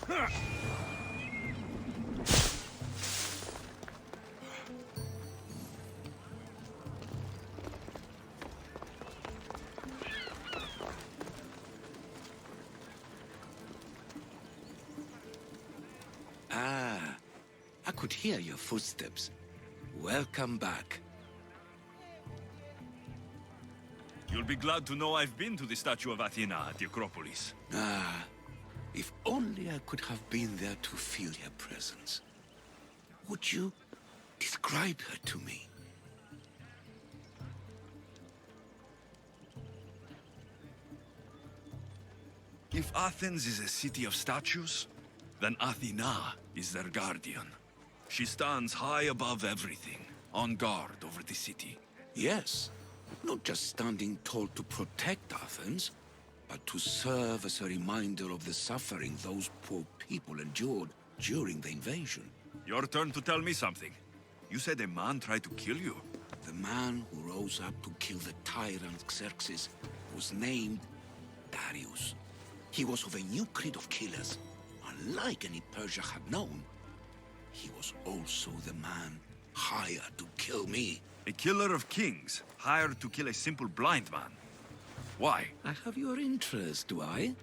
Ah, I could hear your footsteps. Welcome back. You'll be glad to know I've been to the statue of Athena at the Acropolis. Ah, if only I could have been there to feel her presence. Would you describe her to me? If Athens is a city of statues, then Athena is their guardian. She stands high above everything, on guard over the city. Yes, not just standing tall to protect Athens, but to serve as a reminder of the suffering those poor people endured during the invasion. Your turn to tell me something. You said a man tried to kill you. The man who rose up to kill the tyrant Xerxes was named Darius. He was of a new creed of killers, unlike any Persia had known. He was also the man hired to kill me. A killer of kings, hired to kill a simple blind man. Why? I have your interest, do I?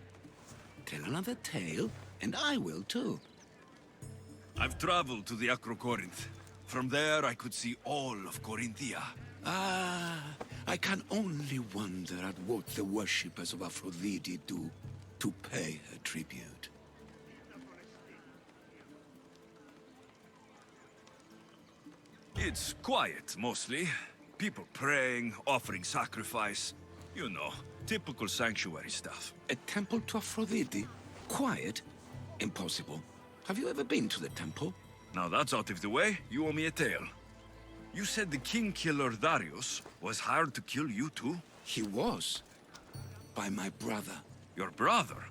Tell another tale, and I will too. I've traveled to the Acrocorinth. From there, I could see all of Corinthia. Ah, I can only wonder at what the worshippers of Aphrodite do to pay her tribute. It's quiet, mostly. People praying, offering sacrifice. You know, typical sanctuary stuff. A temple to Aphrodite? Quiet? Impossible. Have you ever been to the temple? Now that's out of the way, you owe me a tale. You said the king killer Darius was hired to kill you too? He was. By my brother. Your brother?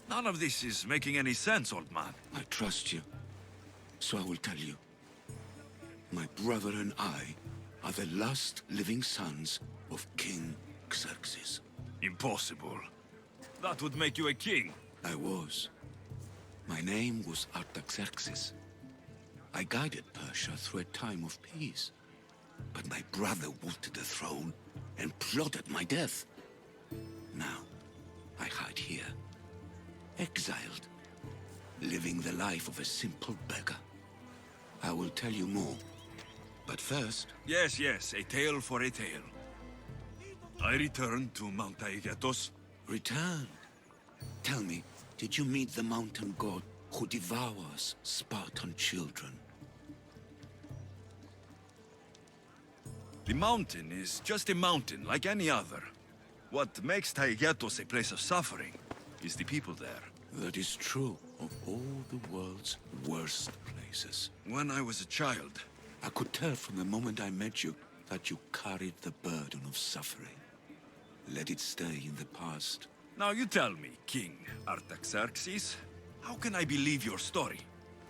None of this is making any sense, old man. I trust you, so I will tell you. My brother and I are the last living sons of King Xerxes. Impossible. That would make you a king. I was. My name was Artaxerxes. I guided Persia through a time of peace. But my brother wanted the throne and plotted my death. Now, I hide here, exiled, living the life of a simple beggar. I will tell you more. But first... Yes, a tale for a tale. I returned to Mount Taygetos. Returned? Tell me, did you meet the mountain god who devours Spartan children? The mountain is just a mountain, like any other. What makes Taygetos a place of suffering is the people there. That is true of all the world's worst places. When I was a child... I could tell from the moment I met you that you carried the burden of suffering. Let it stay in the past. Now you tell me, King Artaxerxes, how can I believe your story?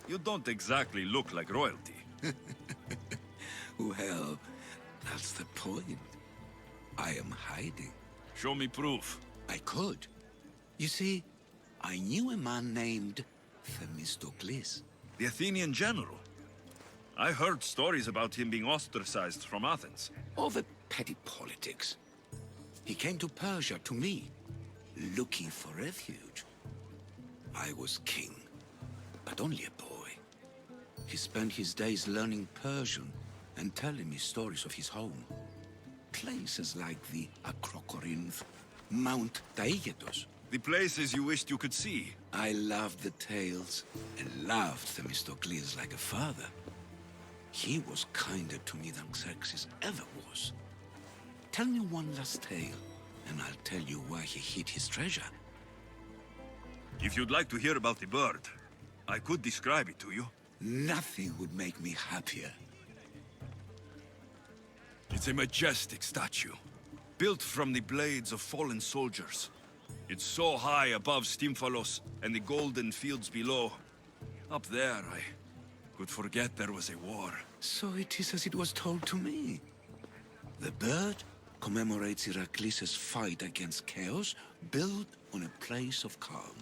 You don't exactly look like royalty. Well, that's the point. I am hiding. Show me proof. I could. You see, I knew a man named Themistocles. The Athenian general. I heard stories about him being ostracized from Athens. Over petty politics. He came to Persia to me, looking for refuge. I was king, but only a boy. He spent his days learning Persian and telling me stories of his home. Places like the Acrocorinth, Mount Taygetos. The places you wished you could see. I loved the tales and loved Themistocles like a father. He was kinder to me than Xerxes ever was. Tell me one last tale, and I'll tell you why he hid his treasure. If you'd like to hear about the bird, I could describe it to you. Nothing would make me happier. It's a majestic statue, built from the blades of fallen soldiers. It's so high above Stymphalos and the golden fields below. Up there, I could forget there was a war. So it is as it was told to me. The bird commemorates Heracles' fight against chaos, built on a place of calm.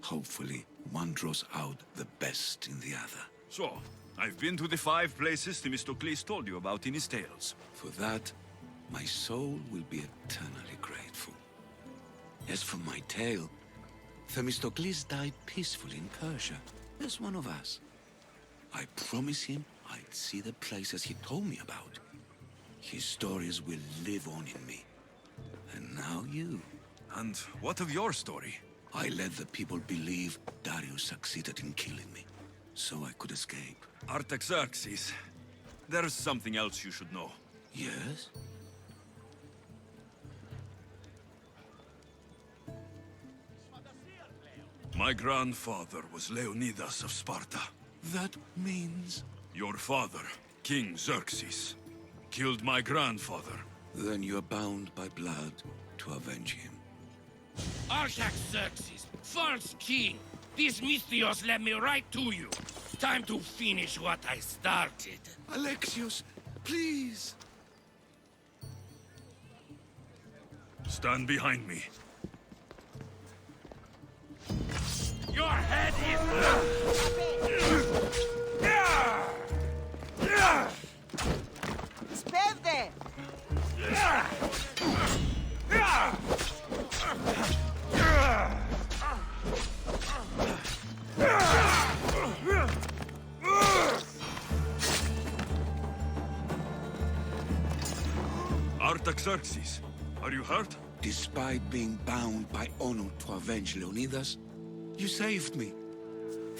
Hopefully, one draws out the best in the other. So, I've been to the 5 places Themistocles told you about in his tales. For that, my soul will be eternally grateful. As for my tale, Themistocles died peacefully in Persia, as one of us. I promise him I'd see the places he told me about. His stories will live on in me. And now you. And what of your story? I let the people believe Darius succeeded in killing me, so I could escape. Artaxerxes, there's something else you should know. Yes? My grandfather was Leonidas of Sparta. That means... Your father, King Xerxes, killed my grandfather. Then you're bound by blood to avenge him. Artaxerxes, false king! These Mythios led me right to you. Time to finish what I started. Alexios, please! Stand behind me. Your head is... Spevde! Artaxerxes, are you hurt? Despite being bound by honor to avenge Leonidas, you saved me.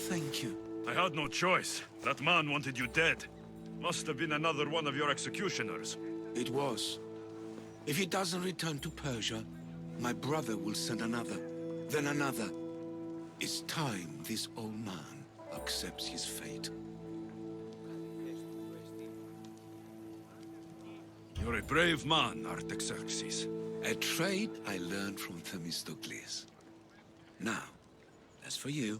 Thank you. I had no choice. That man wanted you dead. Must have been another one of your executioners. It was. If he doesn't return to Persia, my brother will send another, then another. It's time this old man accepts his fate. You're a brave man, Artaxerxes. A trait I learned from Themistocles. Now, as for you,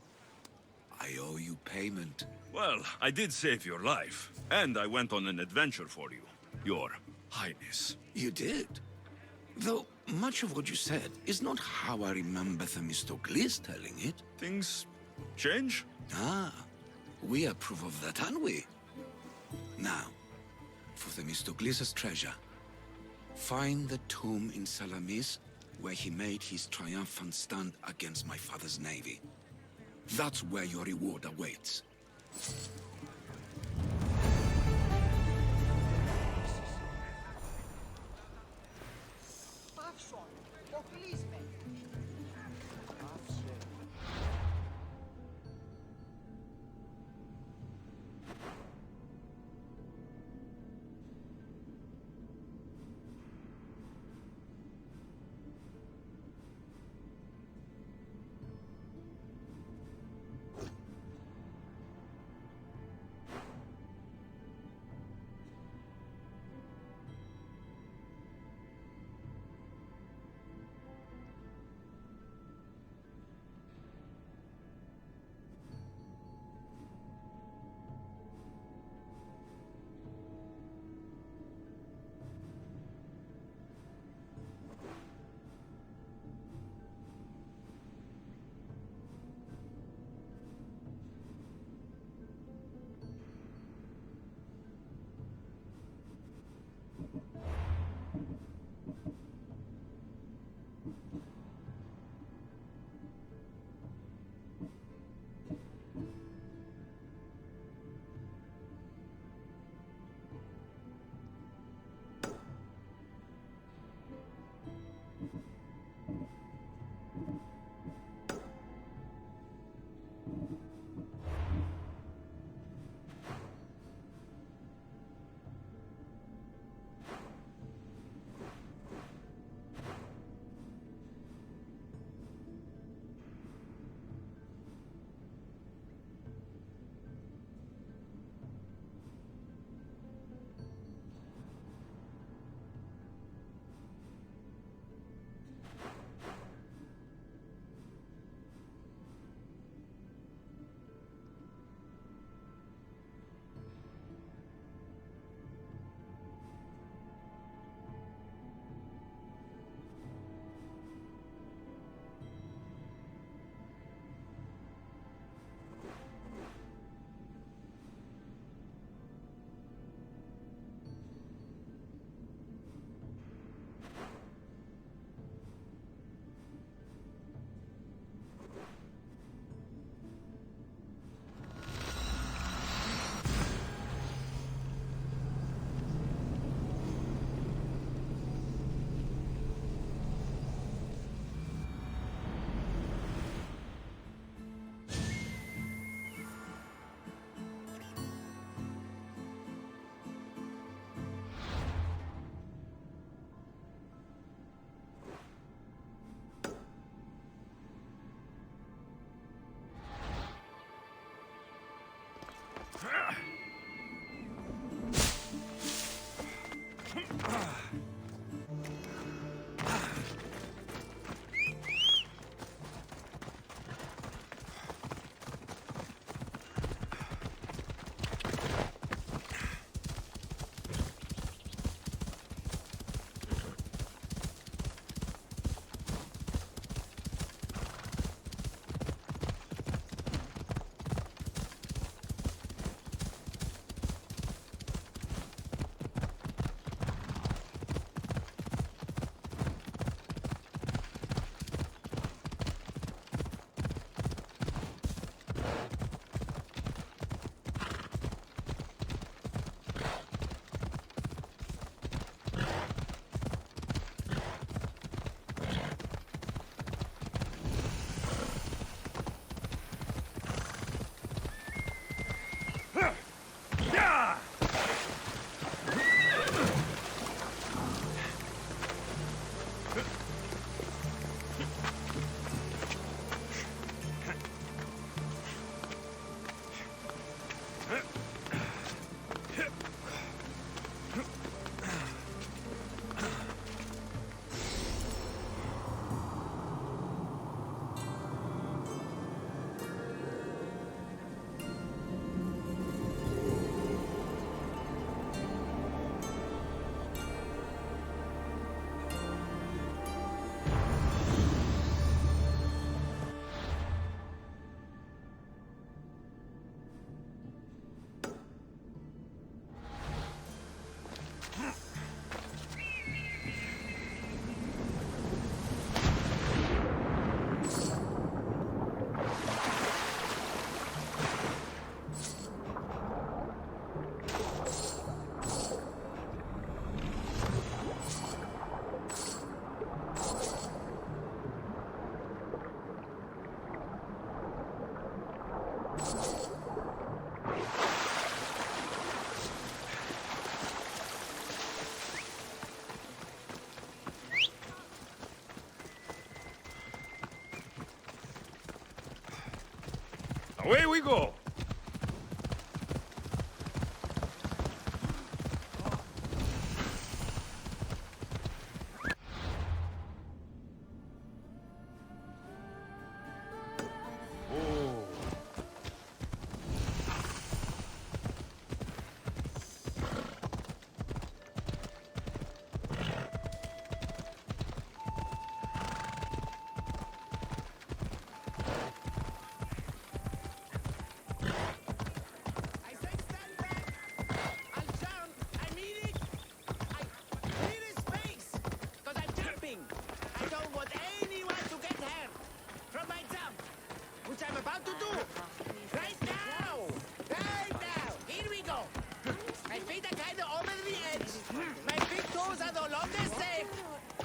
I owe you payment. Well, I did save your life, and I went on an adventure for you, Your Highness. You did? Though much of what you said is not how I remember Themistocles telling it. Things change? Ah, we approve of that, aren't we? Now, for Themistocles' treasure, find the tomb in Salamis where he made his triumphant stand against my father's navy. That's where your reward awaits. Παύσον! Αποκλείσμε! Παύσε! Away we go! I said stand back! I'll jump! I mean it! I need his face! Because I'm jumping! I don't want anyone to get hurt from my jump! Which I'm about to do! Right now! Right now! Here we go! My feet are kind of over the edge! My big toes are no longer safe!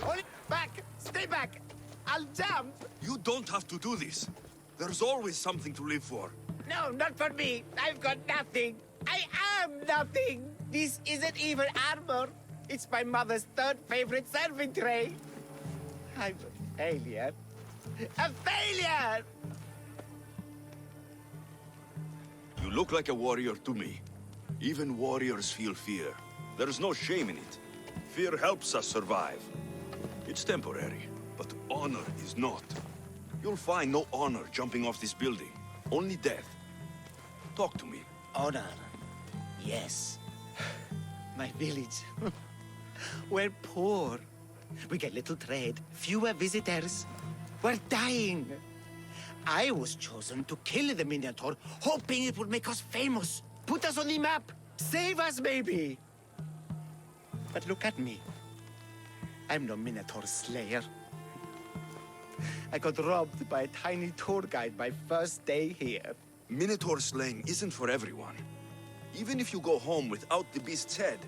Hold it back! Stay back! I'll jump! You don't have to do this. There's always something to live for. No, not for me. I've got nothing. I am nothing. This isn't even armor. It's my mother's third favorite serving tray. I'm a failure. A failure! You look like a warrior to me. Even warriors feel fear. There's no shame in it. Fear helps us survive. It's temporary, but honor is not. You'll find no honor jumping off this building. Only death. Talk to me. Honor. Yes. My village. We're poor. We get little trade, fewer visitors. We're dying. I was chosen to kill the Minotaur, hoping it would make us famous. Put us on the map. Save us, maybe. But look at me. I'm no Minotaur slayer. I got robbed by a tiny tour guide my first day here. Minotaur slaying isn't for everyone. Even if you go home without the beast's head,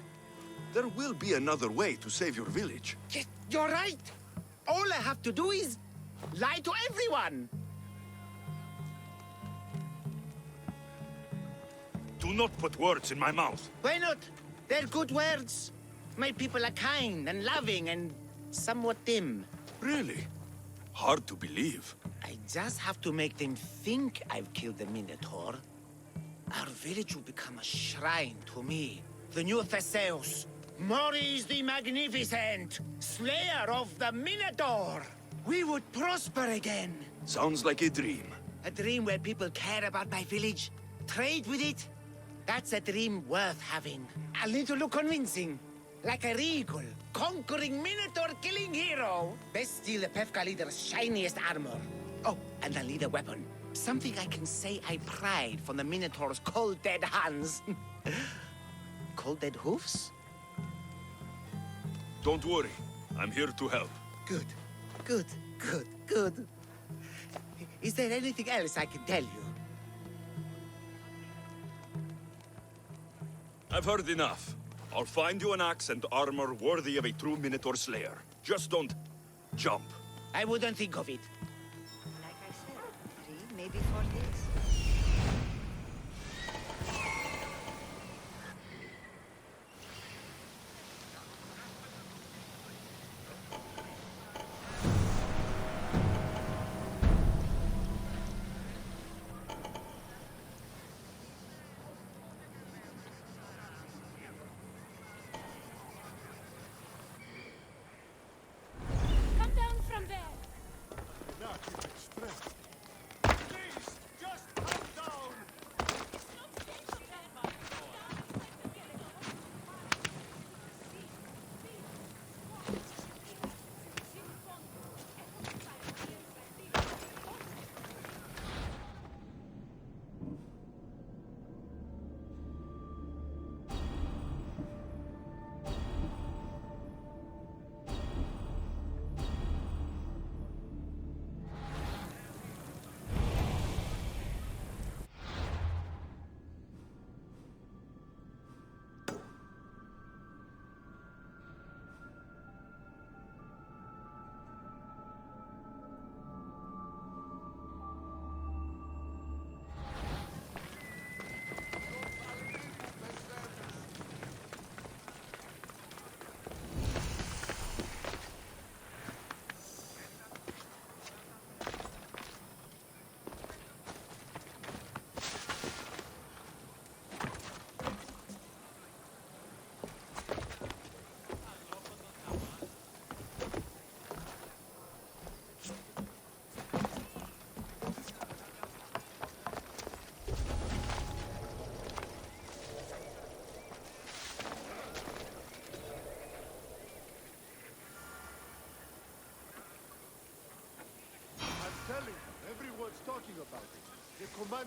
there will be another way to save your village. Yes, you're right. All I have to do is lie to everyone. Do not put words in my mouth. Why not? They're good words. My people are kind and loving and somewhat dim. Really? Hard to believe. I just have to make them think I've killed the Minotaur. Our village will become a shrine to me, the new Theseus, Maurice the Magnificent, slayer of the Minotaur. We would prosper again. Sounds like a dream. A dream where people care about my village, trade with it. That's a dream worth having. I'll need to look convincing. Like a regal, conquering Minotaur-killing hero. Best steal the Pefka leader's shiniest armor. Oh, and I'll need a weapon. Something I can say I pried from the Minotaur's cold dead hands. Cold dead hoofs? Don't worry. I'm here to help. Good, good, good, good. Is there anything else I can tell you? I've heard enough. I'll find you an axe and armor worthy of a true Minotaur slayer. Just don't jump. I wouldn't think of it. Like I said, 3, maybe 4 days. Come down from there. Please, just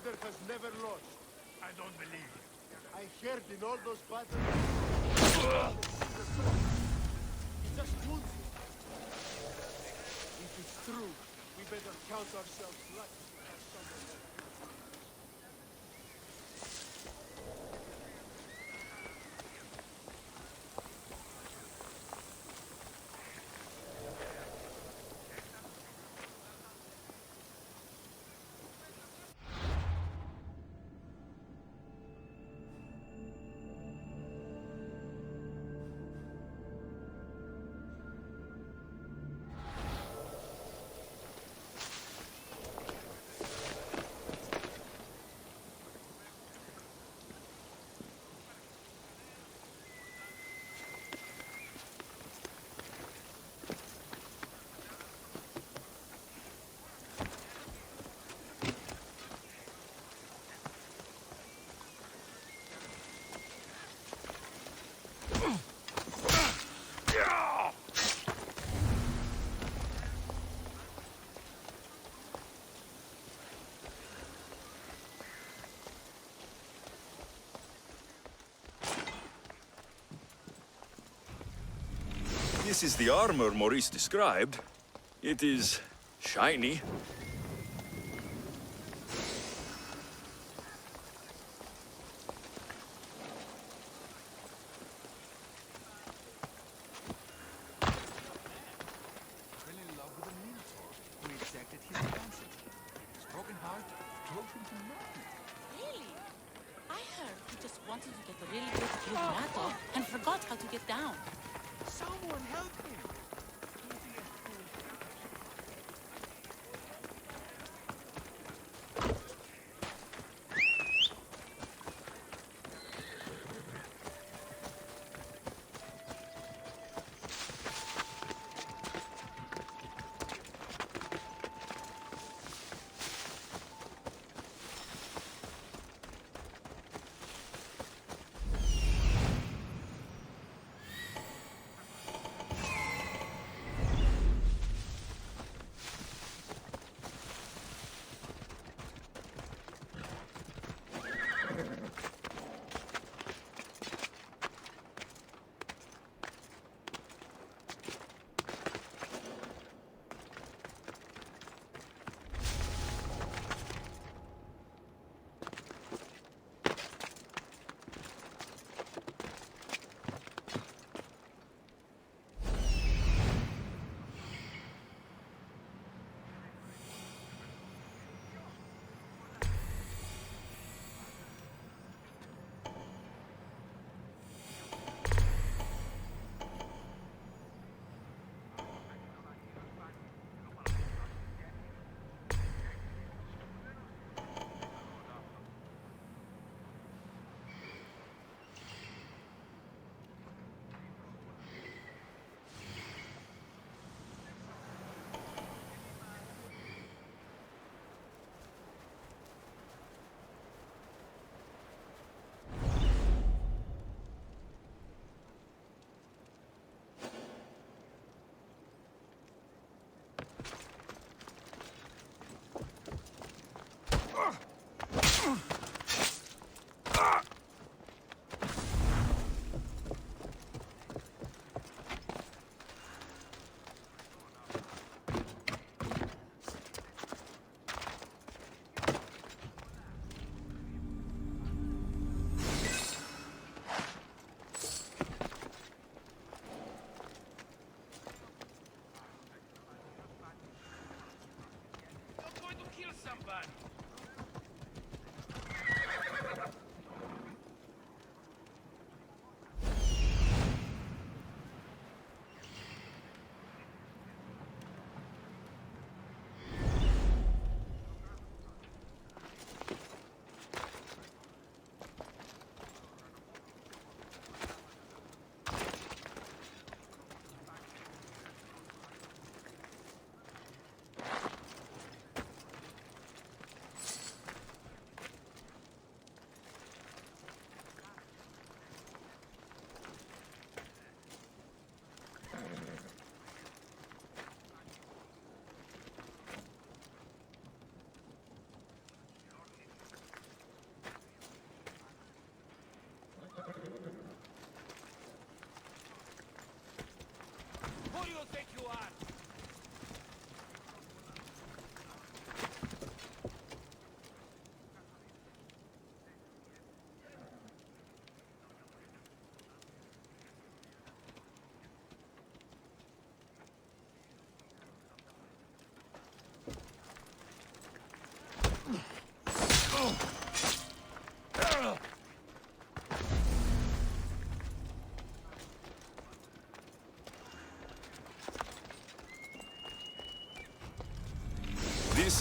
Order has never lost. I don't believe it. I heard in all those battles. He just wounds you. If it's true, we better count ourselves lucky to have someone like that. This is the armor Maurice described. It is shiny. Fell in love with a Minotaur who exacted his ransom. His broken heart drove him to madness. Really? I heard he just wanted to get a really good kill battle and forgot how to get down. Someone help him!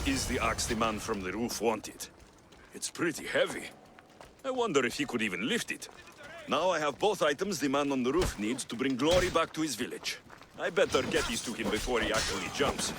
is the axe the man from the roof wanted. It's pretty heavy. I wonder if he could even lift it. Now I have both items the man on the roof needs to bring glory back to his village. I better get these to him before he actually jumps.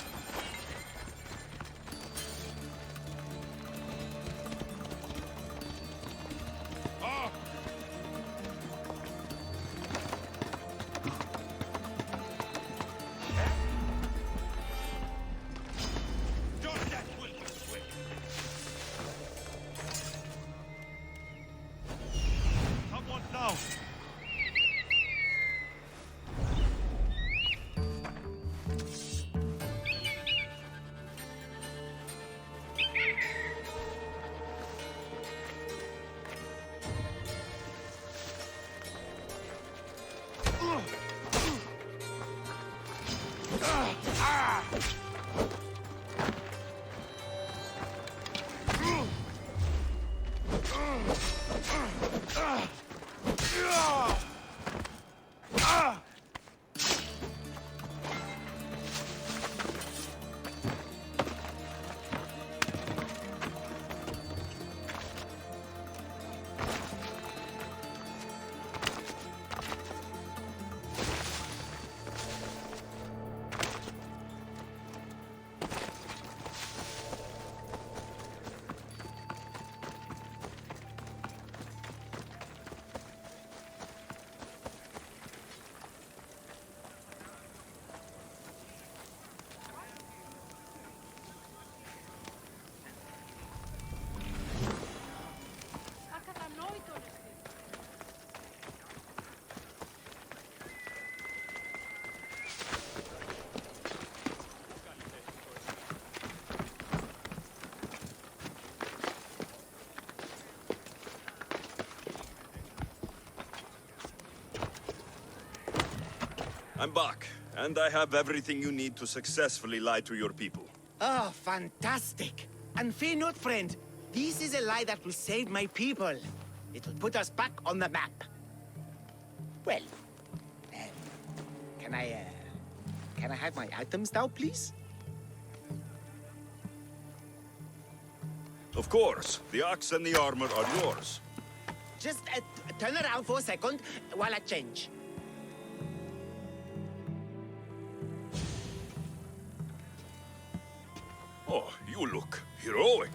I'm back, and I have everything you need to successfully lie to your people. Oh, fantastic. And fear not, friend. This is a lie that will save my people. It will put us back on the map. Well, can I have my items now, please? Of course, the axe and the armor are yours. Just turn around for a second while I change. Oh, you look heroic.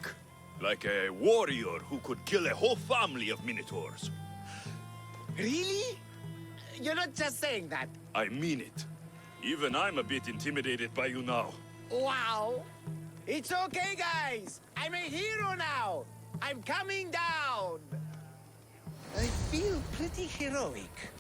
Like a warrior who could kill a whole family of Minotaurs. Really? You're not just saying that. I mean it. Even I'm a bit intimidated by you now. Wow. It's okay, guys. I'm a hero now. I'm coming down. I feel pretty heroic.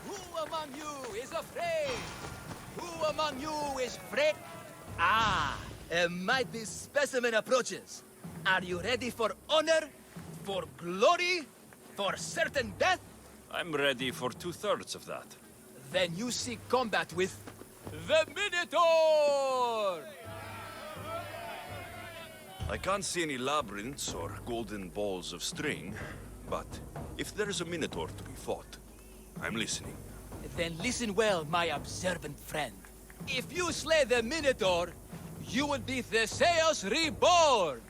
Who among you is afraid? Who among you is afraid? Ah, a mighty specimen approaches. Are you ready for honor? For glory? For certain death? I'm ready for 2/3 of that. Then you seek combat with the Minotaur! I can't see any labyrinths or golden balls of string, but if there's a Minotaur to be fought, I'm listening. Then listen well, my observant friend. If you slay the Minotaur, you will be Theseus reborn!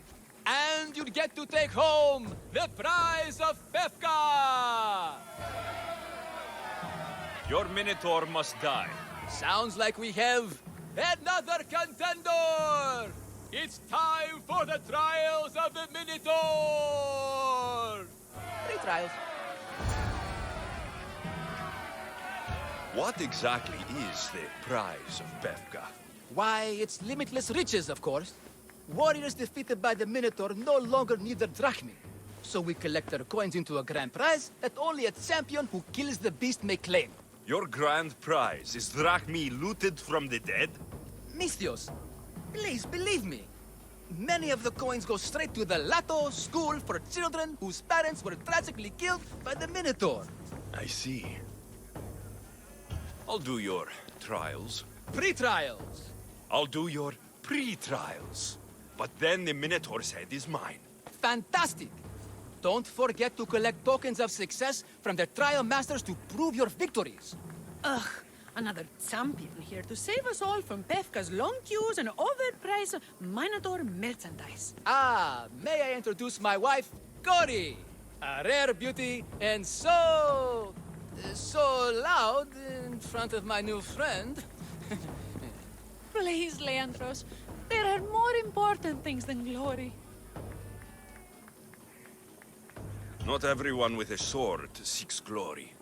And you'll get to take home the prize of Fefka! Your Minotaur must die. Sounds like we have another contender! It's time for the trials of the Minotaur! 3 trials. What exactly is the prize of Befka? Why, it's limitless riches, of course. Warriors defeated by the Minotaur no longer need their drachmi. So we collect their coins into a grand prize that only a champion who kills the beast may claim. Your grand prize is drachmi looted from the dead? Misthios, please believe me. Many of the coins go straight to the Lato School for children whose parents were tragically killed by the Minotaur. I see. I'll do your trials. Pre-trials. I'll do your pre-trials. But then the Minotaur's head is mine. Fantastic! Don't forget to collect tokens of success from the trial masters to prove your victories. Ugh, another champion here to save us all from Befka's long queues and overpriced Minotaur merchandise. Ah, may I introduce my wife, Cori? A rare beauty and so loud in front of my new friend. Please, Leandros, there are more important things than glory. Not everyone with a sword seeks glory.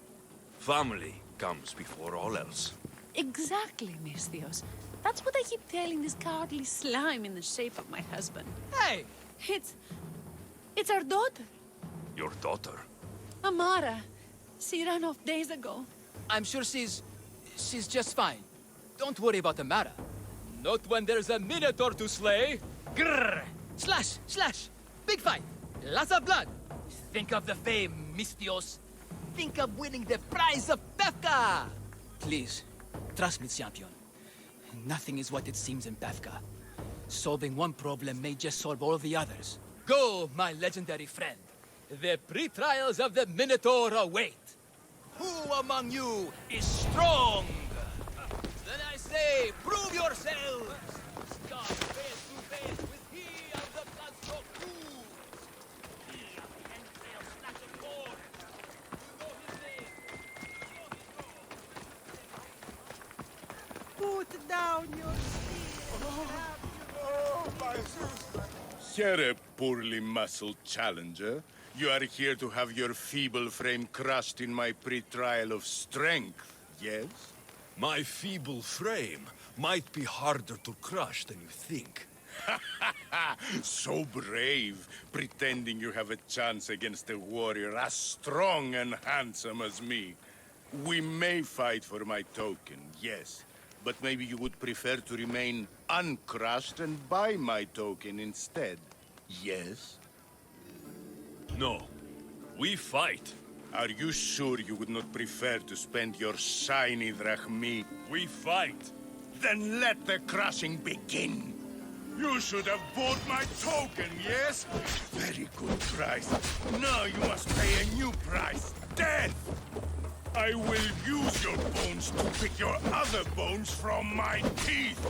Family comes before all else. Exactly, Misthios. That's what I keep telling this cowardly slime in the shape of my husband. Hey! It's our daughter, Your daughter? Amara. She ran off days ago. I'm sure she's just fine. Don't worry about Amara. Not when there's a Minotaur to slay. Grrr! Slash! Slash! Big fight! Lots of blood! Think of the fame, Misthios. Think of winning the prize of Befka! Please, trust me, champion. Nothing is what it seems in Befka. Solving one problem may just solve all the others. Go, my legendary friend. The pre-trials of the Minotaur await. Who among you is strong? Then I say, prove yourselves! Stand face to face with he of the bloodstock food! He of the entrail snatch of corn! You know his name! Put down your Here, a poorly muscled challenger. You are here to have your feeble frame crushed in my pre-trial of strength, yes? My feeble frame might be harder to crush than you think. So brave, pretending you have a chance against a warrior as strong and handsome as me. We may fight for my token, yes. But maybe you would prefer to remain uncrushed and buy my token instead, yes? No. We fight. Are you sure you would not prefer to spend your shiny drachmi? We fight. Then let the crushing begin. You should have bought my token, yes? Very good price. Now you must pay a new price. Death! I will use your bones to pick your other bones from my teeth.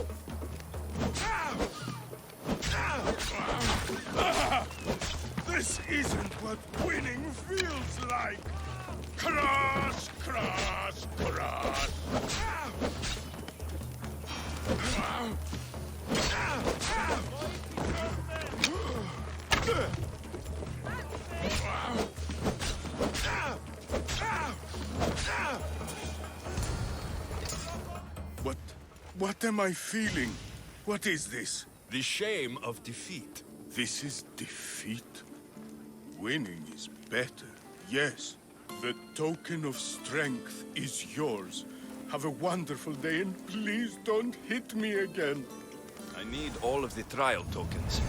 This isn't what winning feels like. Crush, crush, crush. What am I feeling? What is this? The shame of defeat. This is defeat? Winning is better, yes. The token of strength is yours. Have a wonderful day and please don't hit me again. I need all of the trial tokens.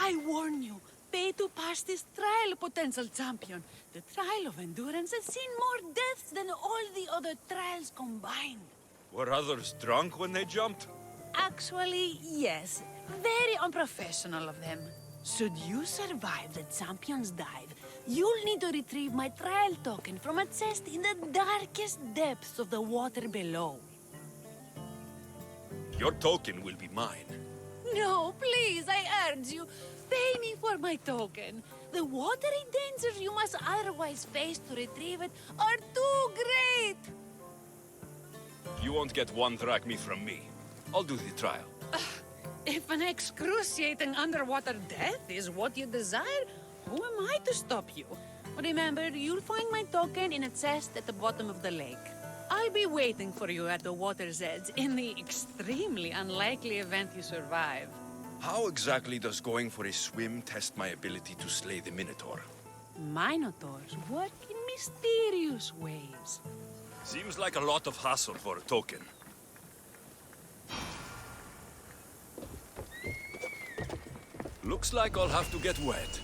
I warn you, pay to pass this trial, potential champion. The trial of endurance has seen more deaths than all the other trials combined. Were others drunk when they jumped? Actually, yes. Very unprofessional of them. Should you survive the champion's dive, you'll need to retrieve my trial token from a chest in the darkest depths of the water below. Your token will be mine. No, please, I urge you. Pay me for my token. The watery dangers you must otherwise face to retrieve it are too great. You won't get one drachma from me. I'll do the trial. If an excruciating underwater death is what you desire, who am I to stop you? Remember, you'll find my token in a chest at the bottom of the lake. I'll be waiting for you at the water's edge in the extremely unlikely event you survive. How exactly does going for a swim test my ability to slay the Minotaur? Minotaurs work in mysterious ways. Seems like a lot of hassle for a token. Looks like I'll have to get wet.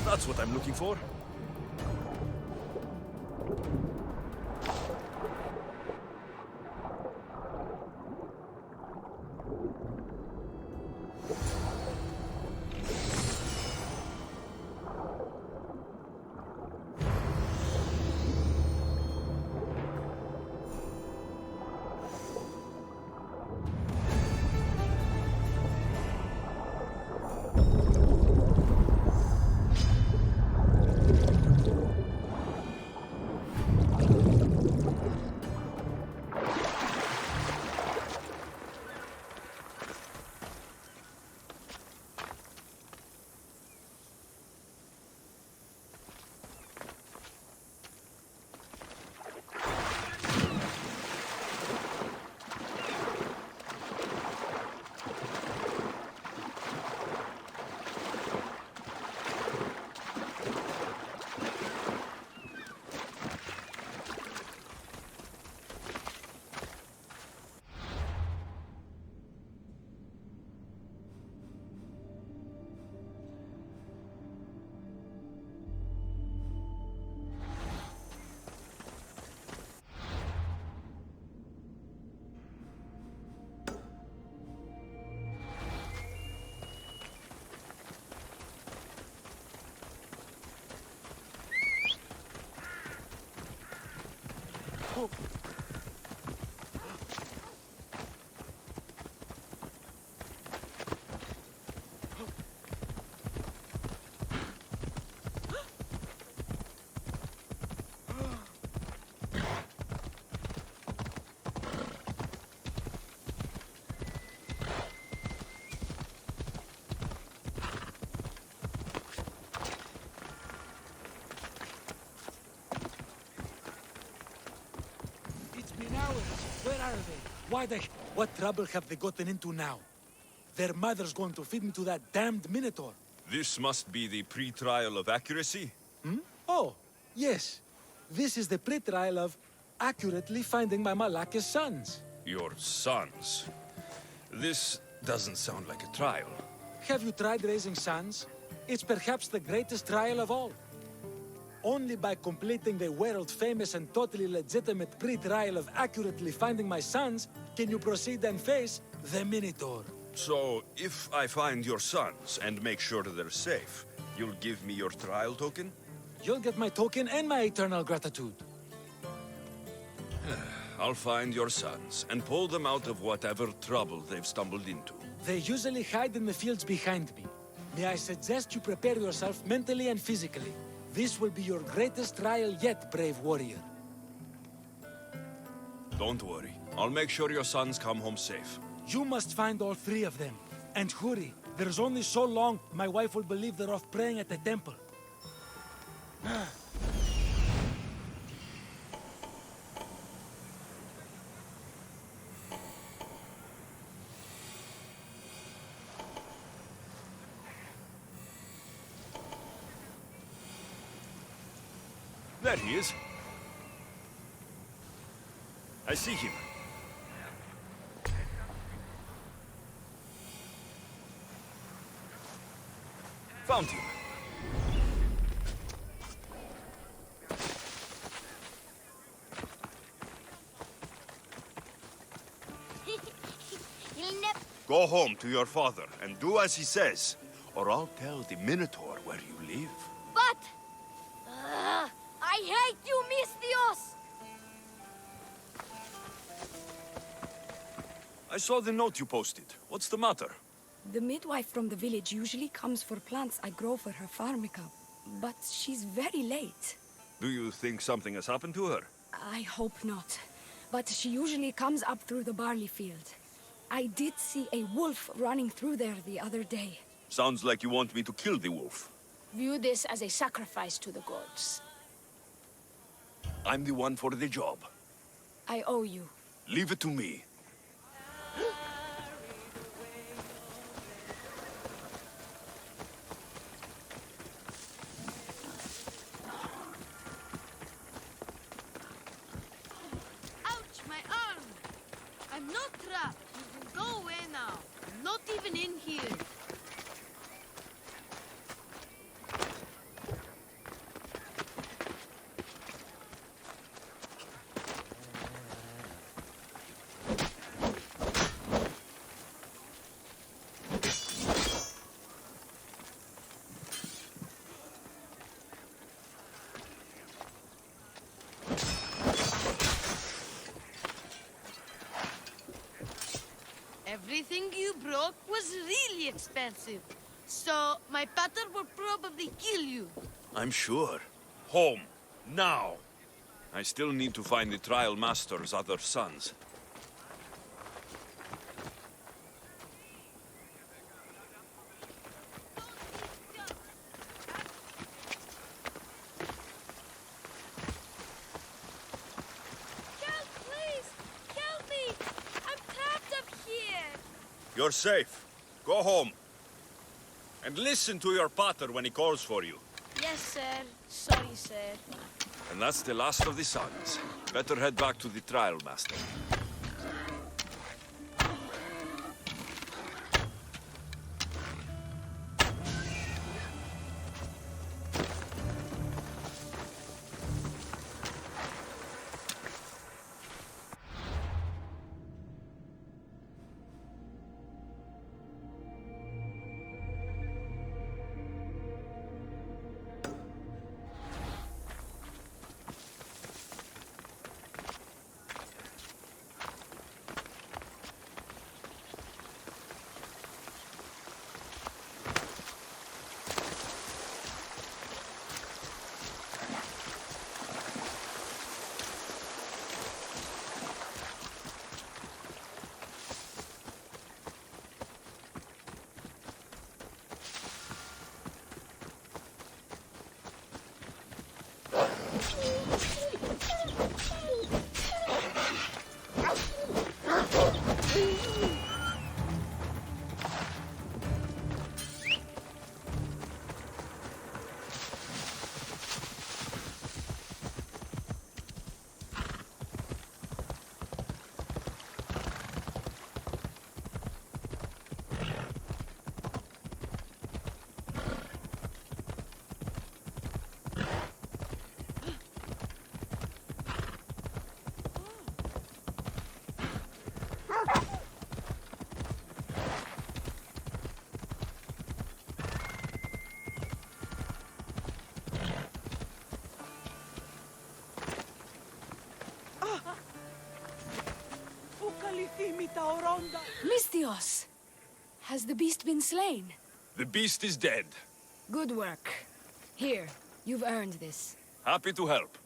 That's what I'm looking for. Where are they? What trouble have they gotten into now? Their mother's going to feed me to that damned Minotaur. This must be the pre-trial of accuracy. Oh, yes. This is the pre-trial of accurately finding my Malaka's sons. Your sons. This doesn't sound like a trial. Have you tried raising sons? It's perhaps the greatest trial of all. Only by completing the world-famous and totally legitimate pre-trial of accurately finding my sons can you proceed and face the Minotaur. So, if I find your sons and make sure they're safe, you'll give me your trial token? You'll get my token and my eternal gratitude. I'll find your sons and pull them out of whatever trouble they've stumbled into. They usually hide in the fields behind me. May I suggest you prepare yourself mentally and physically. This will be your greatest trial yet, brave warrior. Don't worry. I'll make sure your sons come home safe. You must find all three of them. And hurry. There's only so long my wife will believe they're off praying at the temple. There he is. I see him. Found him. Go home to your father and do as he says, or I'll tell the Minotaur where you live. But... I hate you, Mistios! I saw the note you posted. What's the matter? The midwife from the village usually comes for plants I grow for her pharmaca, but she's very late. Do you think something has happened to her? I hope not, but she usually comes up through the barley field. I did see a wolf running through there the other day. Sounds like you want me to kill the wolf. View this as a sacrifice to the gods. I'm the one for the job. I owe you. Leave it to me. Ouch, my arm! I'm not trapped. You can go away now. I'm not even in here. Everything you broke was really expensive. So, my pater will probably kill you. I'm sure. Home. Now. I still need to find the Trial Master's other sons. Help, please! Help me! I'm trapped up here! You're safe. Go home. And listen to your pater when he calls for you. Yes, sir. Sorry, sir. And that's the last of the sons. Better head back to the Trial Master. Mistios! Has the beast been slain? The beast is dead. Good work. Here, you've earned this. Happy to help.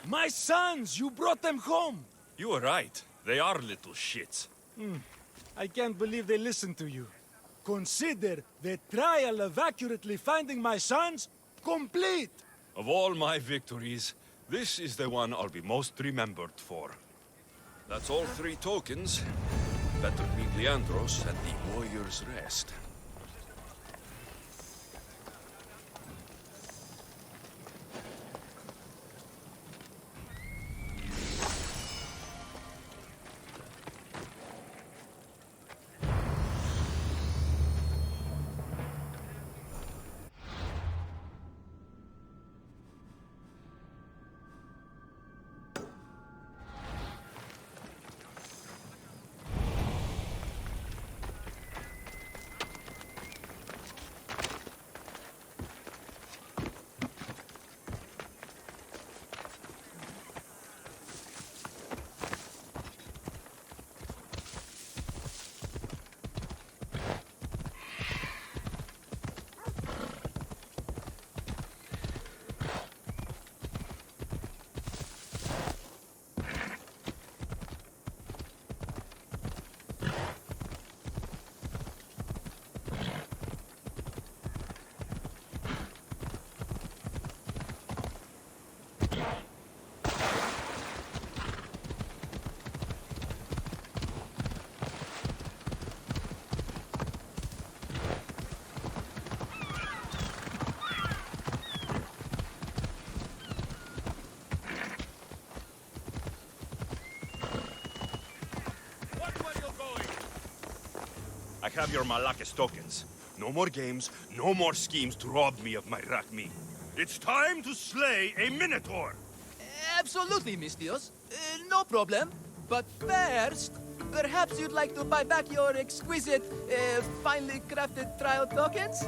My sons! You brought them home! You were right. They are little shits. I can't believe they listened to you. Consider the trial of accurately finding my sons Complete! Of all my victories, this is the one I'll be most remembered for. That's all 3 tokens. Better meet Leandros at the Warrior's Rest. I have your Malakis tokens. No more games, no more schemes to rob me of my Rakmi. It's time to slay a Minotaur! Absolutely, Mistios. No problem. But first, perhaps you'd like to buy back your exquisite, finely crafted trial tokens?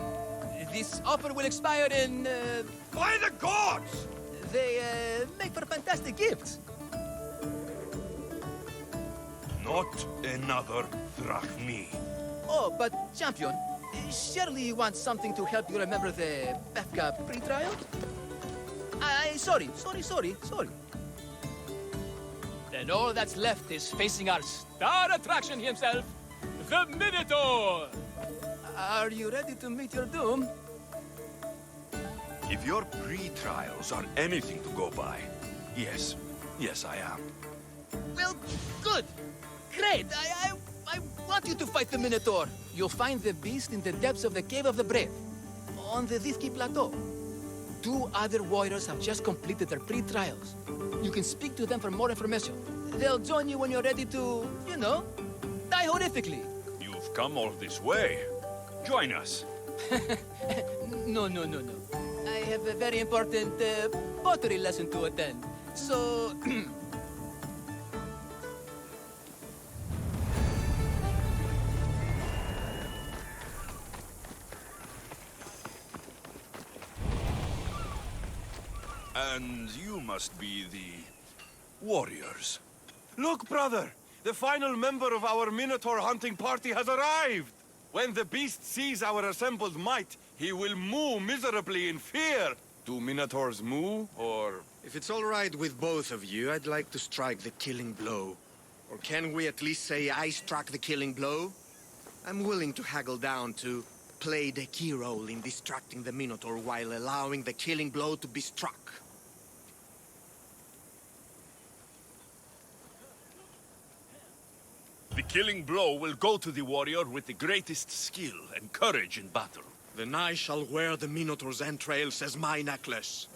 This offer will expire in, By the gods! They, make for fantastic gifts. Not another Drachmi. Oh, but, Champion, surely you want something to help you remember the Befka pre-trial? Sorry. Then all that's left is facing our star attraction himself, the Minotaur! Are you ready to meet your doom? If your pre-trials are anything to go by, yes, I am. Well, good. Great. I want you to fight the Minotaur. You'll find the beast in the depths of the Cave of the Brave, on the Vithki Plateau. 2 other warriors have just completed their pre-trials. You can speak to them for more information. They'll join you when you're ready to, you know, die horrifically. You've come all this way. Join us. No. I have a very important pottery lesson to attend. So... And you must be the warriors. Look, brother! The final member of our Minotaur hunting party has arrived! When the beast sees our assembled might, he will moo miserably in fear! Do Minotaurs moo, or... If it's all right with both of you, I'd like to strike the killing blow. Or can we at least say I struck the killing blow? I'm willing to haggle down to play the key role in distracting the Minotaur while allowing the killing blow to be struck. The killing blow will go to the warrior with the greatest skill and courage in battle. Then I shall wear the Minotaur's entrails as my necklace.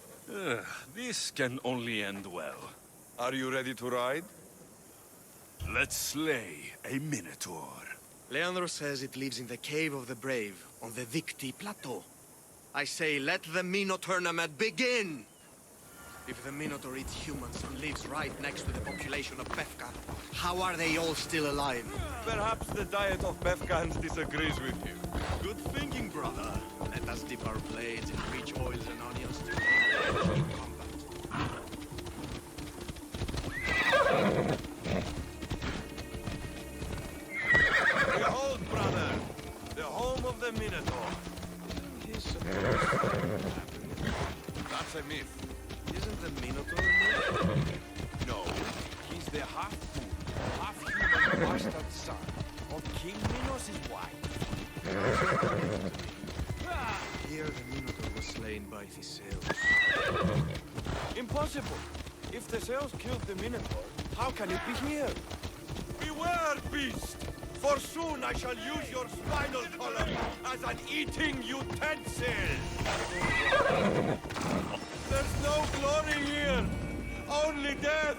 This can only end well. Are you ready to ride? Let's slay a Minotaur. Leandro says it lives in the Cave of the Brave, on the Vithki Plateau. I say, let the Minotaur tournament begin! If the Minotaur eats humans and lives right next to the population of Befka, how are they all still alive? Perhaps the diet of Befkans disagrees with you. Good thinking, brother. Let us dip our blades in rich oils and onions to combat. Behold, brother, the home of the Minotaur. He's supposed to happen. That's a myth. Isn't the Minotaur a myth? No, he's the half-fool, half-human bastard son of King Minos' wife. Here the Minotaur was slain by the sails. Impossible! If the sails killed the Minotaur, how can it be here? Beware, beast! For soon I shall use your spinal column as an eating utensil! There's no glory here! Only death!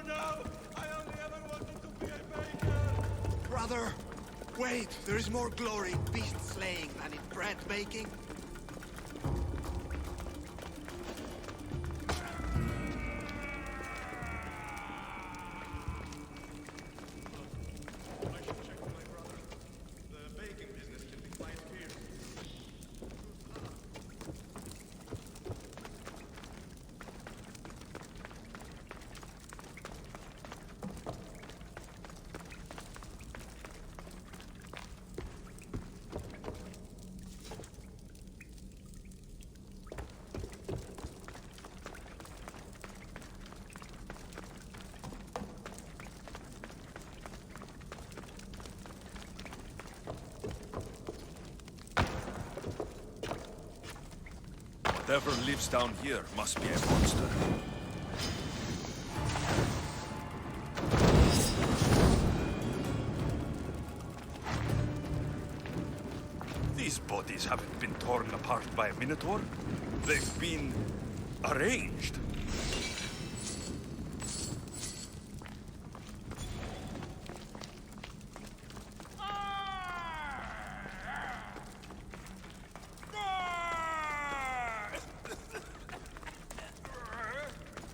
No! I only ever wanted to be a baker! Brother! Wait! There is more glory in beast slaying than in bread making. Whatever lives down here must be a monster. These bodies haven't been torn apart by a Minotaur. They've been arranged.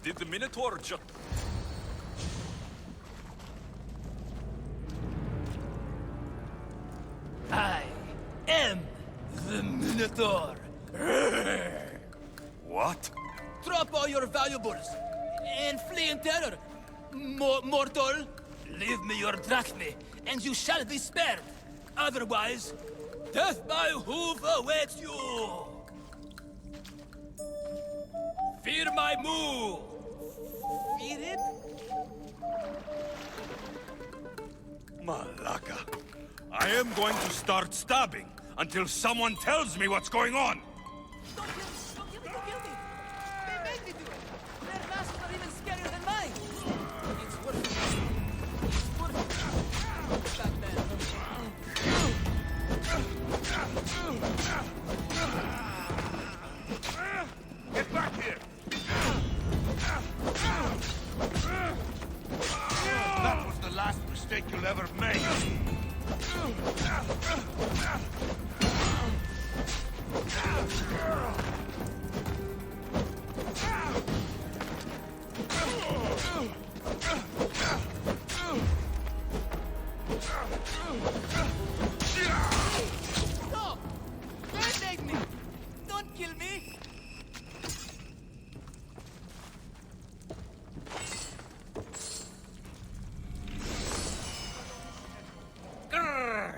Did the Minotaur just... I am the Minotaur. What? Drop all your valuables and flee in terror. Mortal, leave me your drachme, and you shall be spared. Otherwise, death by hoof awaits you. Fear my move. Fear it? Malaka. I am going to start stabbing until someone tells me what's going on. Don't kill me! They made me do it! Their masks are even scarier than mine! It's worth it. It's worth it. Batman. Get back here! That was the last mistake you'll ever make. Stop! Band-aid me! Don't kill me! Grrr!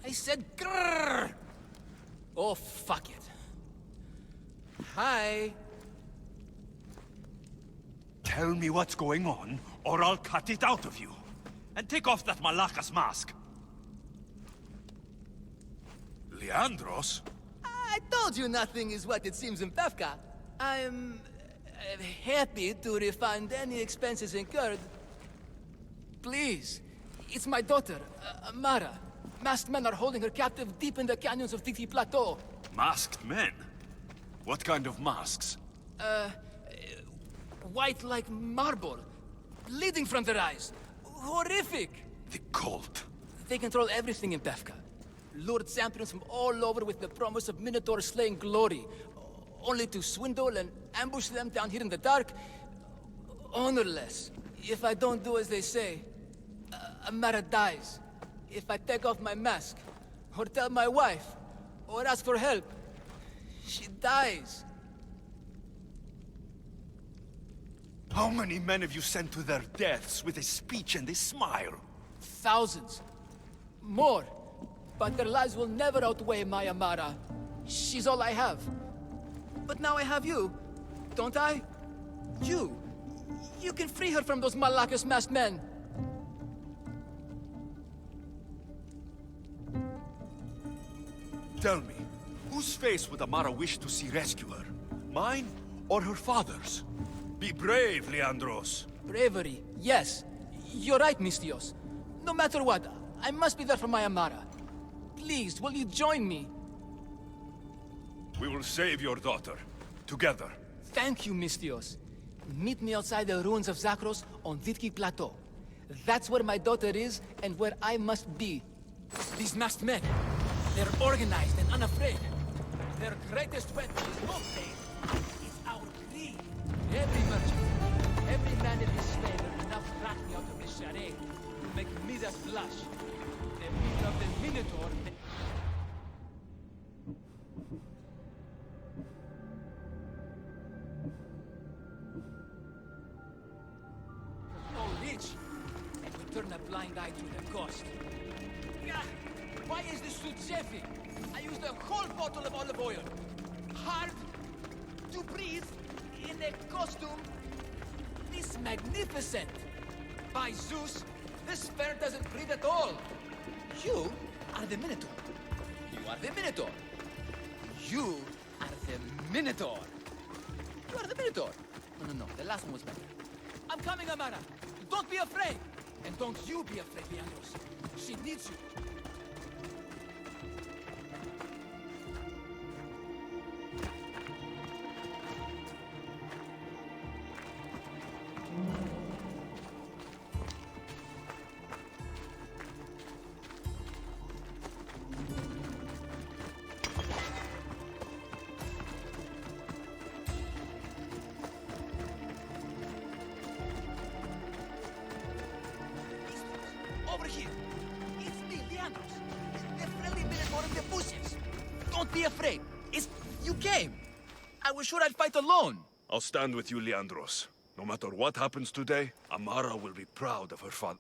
I said grrr! Oh, fuck it. Hi. Tell me what's going on, or I'll cut it out of you. And take off that Malaka's mask. Leandros? I told you nothing is what it seems in Pevka. I'm happy to refund any expenses incurred. Please, it's my daughter, Mara. Masked men are holding her captive deep in the canyons of Titi Plateau. Masked men? What kind of masks? White like marble, bleeding from their eyes. Horrific! The cult. They control everything in Pevka. Lured champions from all over with the promise of Minotaur slaying glory, only to swindle and ambush them down here in the dark. Honorless. If I don't do as they say, Amara dies. If I take off my mask, or tell my wife, or ask for help, she dies. How many men have you sent to their deaths with a speech and a smile? Thousands. More. But their lives will never outweigh my Amara. She's all I have. But now I have you, don't I? You can free her from those Malaka's masked men. Tell me, whose face would Amara wish to see rescue her? Mine or her father's? Be brave, Leandros. Bravery, yes. You're right, Mistios. No matter what, I must be there for my Amara. Please, will you join me? We will save your daughter. Together. Thank you, Mistios. Meet me outside the ruins of Zakros on Vitki Plateau. That's where my daughter is and where I must be. These masked men, they're organized and unafraid. Their greatest weapon is not pain, it's our greed. Every merchant, every man in his favor enough drachmi out of this charade to make Midas blush. The meat of the Minotaur. All rich, and we turn a blind eye to the cost. Gah! Why is this suit chafing? I used a whole bottle of olive oil. Hard to breathe in a costume this magnificent. By Zeus, this fair doesn't breathe at all. You are the Minotaur. You are the Minotaur. You are the Minotaur. You are the Minotaur. No, the last one was better. I'm coming, Amara. Don't be afraid. And don't you be afraid, Leandros. She needs you. Over here. It's me, Leandros. The friendly Minotaur in the bushes. Don't be afraid. You came. I was sure I'd fight alone. I'll stand with you, Leandros. No matter what happens today, Amara will be proud of her father.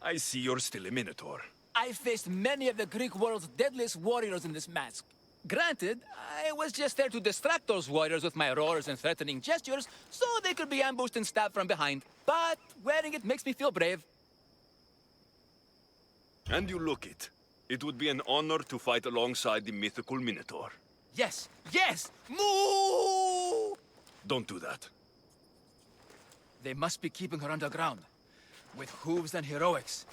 I see you're still a Minotaur. I faced many of the Greek world's deadliest warriors in this mask. Granted, I was just there to distract those warriors with my roars and threatening gestures, so they could be ambushed and stabbed from behind. But wearing it makes me feel brave. And you look it. It would be an honor to fight alongside the mythical Minotaur. Yes! Yes! Moo! Don't do that. They must be keeping her underground. With hooves and heroics.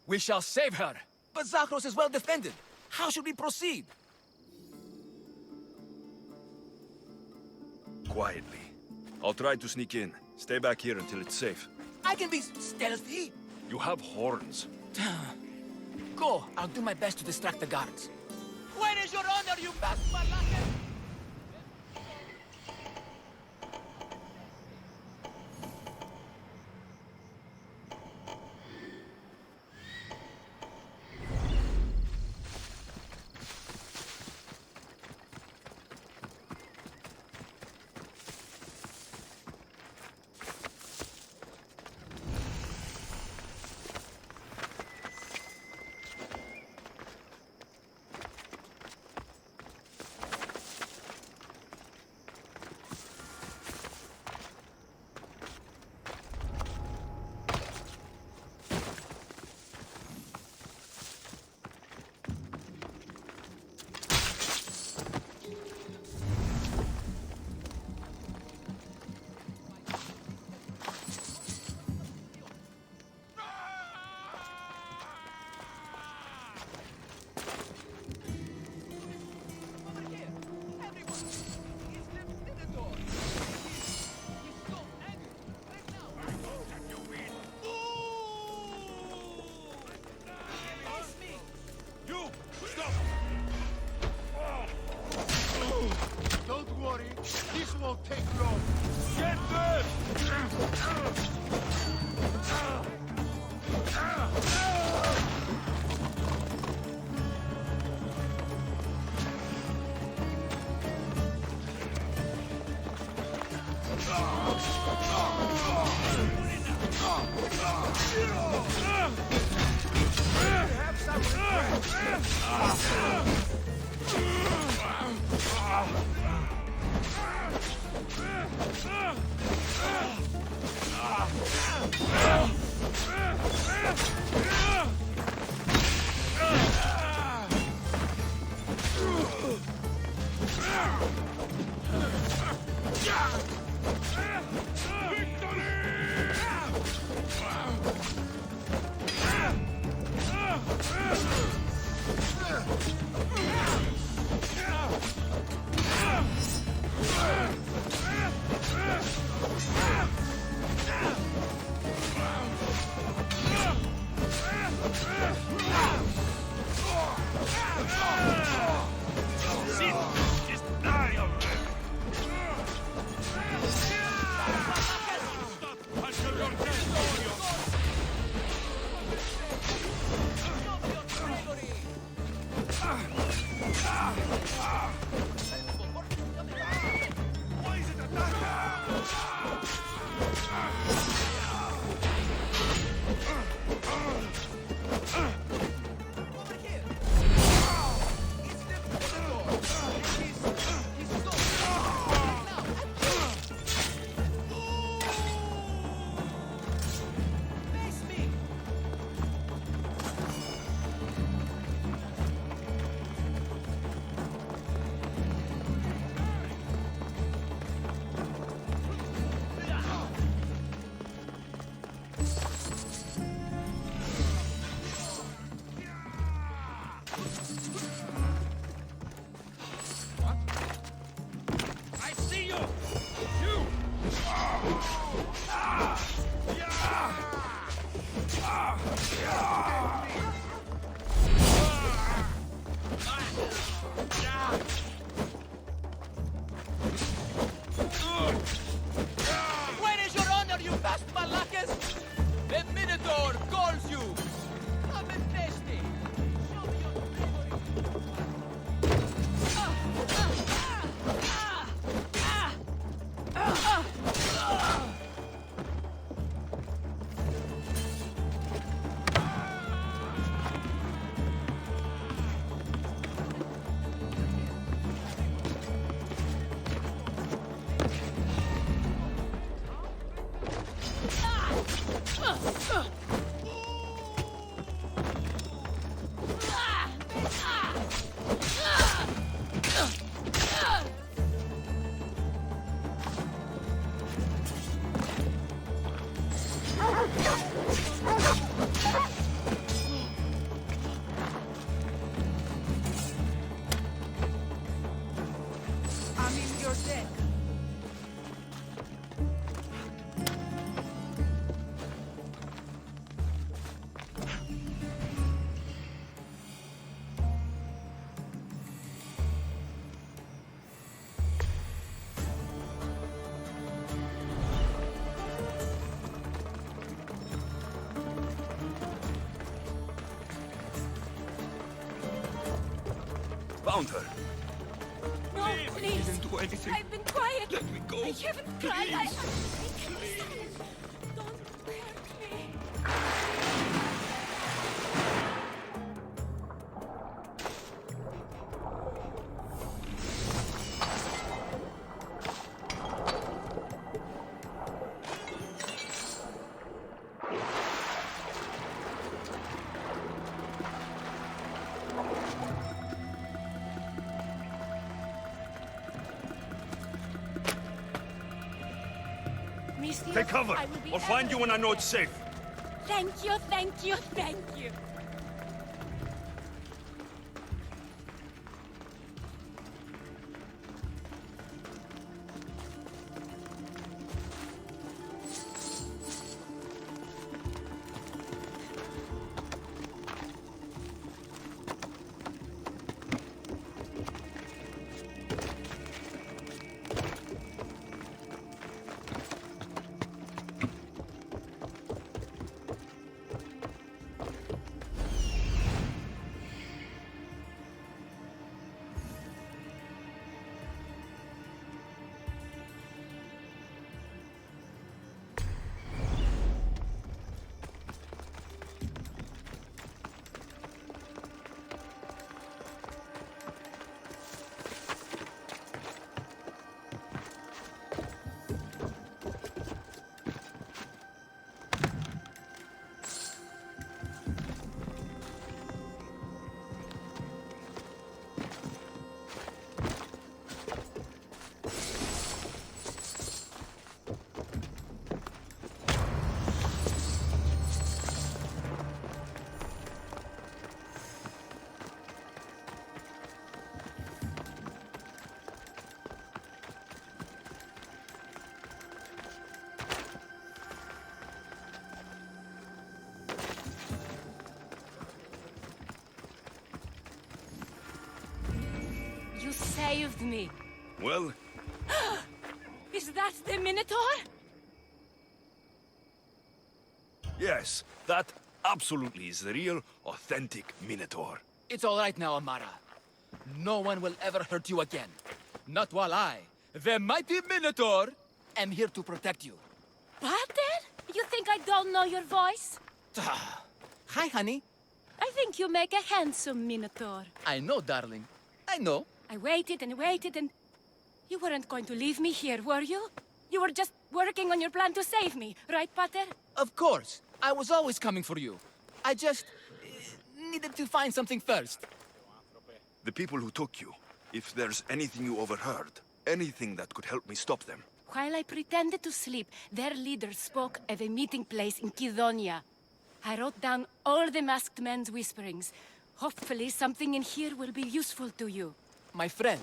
We shall save her! But Zakros is well defended. How should we proceed? Quietly. I'll try to sneak in. Stay back here until it's safe. I can be stealthy. You have horns. Go. I'll do my best to distract the guards. Where is your honor, you bastard? This won't take long. Get them! Where is your honor, you vast Malakas? The Minotaur calls you! Come and face me! Show me your I'm in your deck. Found her. No, please. Didn't do anything. I've been quiet. Let me go. I haven't cried. Please. Don't hurt me. Monsieur, Take cover. I will be I'll find you when I know it's safe. Thank you, thank you, thank you. You saved me. Well, Is that the Minotaur? yes, that absolutely is the real, authentic Minotaur. It's all right now, Amara. No one will ever hurt you again. Not while I, the mighty Minotaur, am here to protect you. Pater? You think I don't know your voice? Hi, honey. I think you make a handsome Minotaur. I know, darling. I know. I waited and waited and... You weren't going to leave me here, were you? You were just working on your plan to save me, right, Pater? Of course. I was always coming for you. I just... needed to find something first. The people who took you, if there's anything you overheard, anything that could help me stop them. While I pretended to sleep, their leader spoke of a meeting place in Kidonia. I wrote down all the masked men's whisperings. Hopefully something in here will be useful to you. My friend,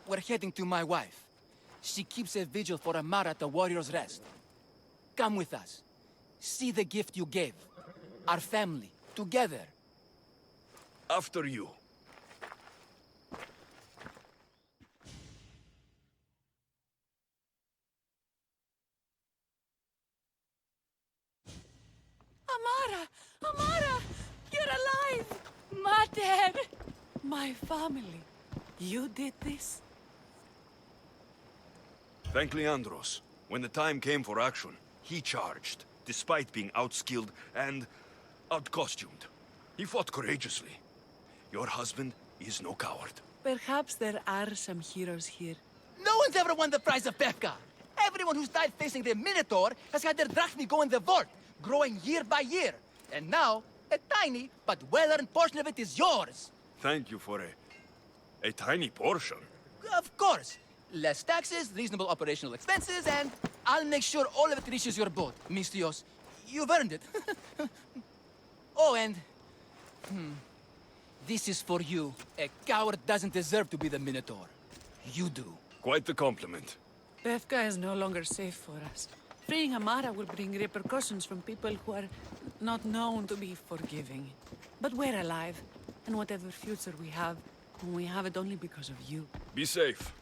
we're heading to my wife. She keeps a vigil for Amara at the Warrior's Rest. Come with us. See the gift you gave. Our family, together. After you. Amara! Amara! You're alive! Mater! My family. You did this? Thank Leandros. When the time came for action, he charged, despite being outskilled and outcostumed. He fought courageously. Your husband is no coward. Perhaps there are some heroes here. No one's ever won the prize of Befka. Everyone who's died facing the Minotaur has had their drachmi go in the vault, growing year by year. And now, a tiny but well-earned portion of it is yours. Thank you for a tiny portion. Of course. Less taxes, reasonable operational expenses, and I'll make sure all of it reaches your boat, Mistios. You've earned it. Oh, and... This is for you. A coward doesn't deserve to be the Minotaur. You do. Quite the compliment. Befka is no longer safe for us. Freeing Amara will bring repercussions from people who are not known to be forgiving. But we're alive, and whatever future we have it only because of you. Be safe.